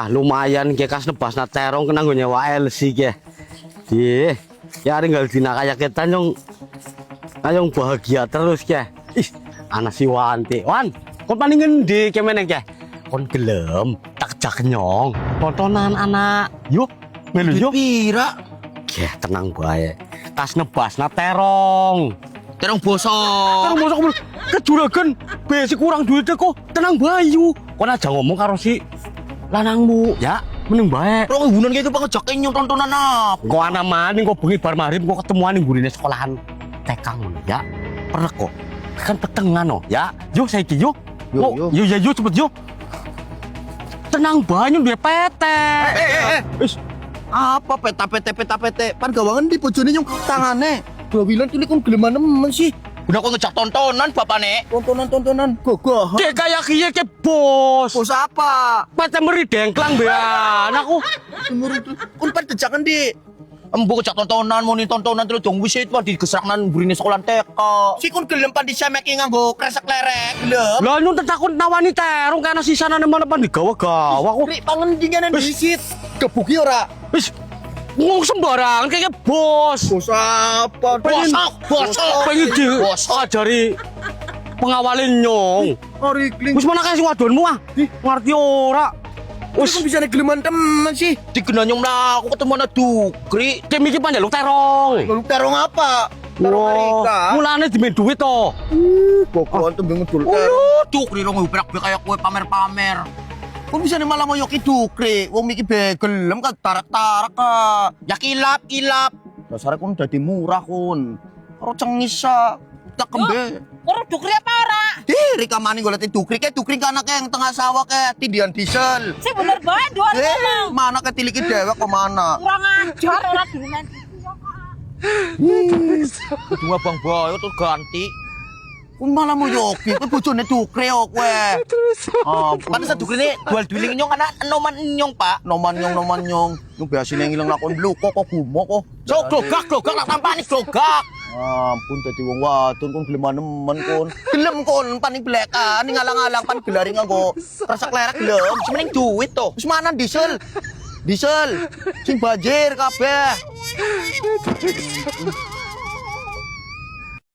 Lumayan ke kas nebas na terong kena gue nyewa LC ke. Di, ya tinggal dina kayak kita nyong bahagia terus ke. Ih, anak si Wanti. Wan, kon paling ngendi kemana ke? Kon gelem, tak jak nyong. Tontonan anak, yuk, melu yuk. Pira? Ya tenang bae. Kas nebas na terong. Terong bosok. Terong bosok kejuragan. Besi kurang duitnya kok. Tenang bayu. Kon aja ngomong karo si lanangmu, ya. Mending bae. Rong ibunan kayak pangejake nyong tontonan apa? Kok ana maning kok bengi bar magrib kok ketemuan ning gurine sekolahan TK ngono ya. Perek kok. Kan petengan no, ya. Yo saiki yo. Yo cepet yo. Tenang banyu duwe PT. Wis Apa peta-pete? Pan gawangan di bojone nyong tangane. Dua bilang tuh kon geleman nemen sih. Udah kok ngejak tontonan bapakne. Tontonan gogah. dek kayak kiye ke bos. Bos apa? PT meri dengklang bean aku. Kun pan dejakan di. Embo ngejak tontonan moni tontonan terus dong wis itu di gesraknan burine sekolah TK. Si kun gelem pan disemeki nganggo kresek lerek, gelem. Lah nyun takut nawani terong kana sisana nemen apa digawa-gawa kok. Rik pangendingan disit. Kebuki ora? Wis ngomong sembarangan kayak bos. Bos apa? Bosok. Pengen ajari pengawalin nyong. Hari kling. Wis mana kasih wadonmu ngerti ora? Wis bisa negeleman temen sih. Digena nyong lah aku ketemu anak Dukri. Kayak mikir panjaluk terong. Lalu terong apa? Terong Amerika. Mulane dimen duit to. Pokoknya tuh ngedul. Dukri rong ubrak kayak kue pamer-pamer. Kok bisa nih malah mau yoki Dukri? Wong miki begelem kan tarak-tarak ka. Ya kilap. Dasarnya kun dadi murah kun. Karo cengis sa. Tak kembe. Karo Dukri apa ora? Diri kamane golek Dukri ke Dukri kan anake yang tengah sawah ke tindian diesel. Si bener bae doan ngomong. Mana ke tiliki dewek ke mana? Kurang ajar ora dimen. Dua bang bayo tuh ganti. Kung malah mau yoki, kau bojone Dukri kok kowe. Kan sa Dukri ne dual-dualing nyong anak noman nyong pak. Noman nyong. Yung biasa nang ilang lakon blue kok gumo kok. So glogak lah tampani glogak. Ampun dadi wong wadon kon gelem nemen kon. Gelem kon paning blekan ning alang-alang pan gelari nganggo resak lerek gelem. Semening duit to. Wis mana diesel. Sing banjir kabeh.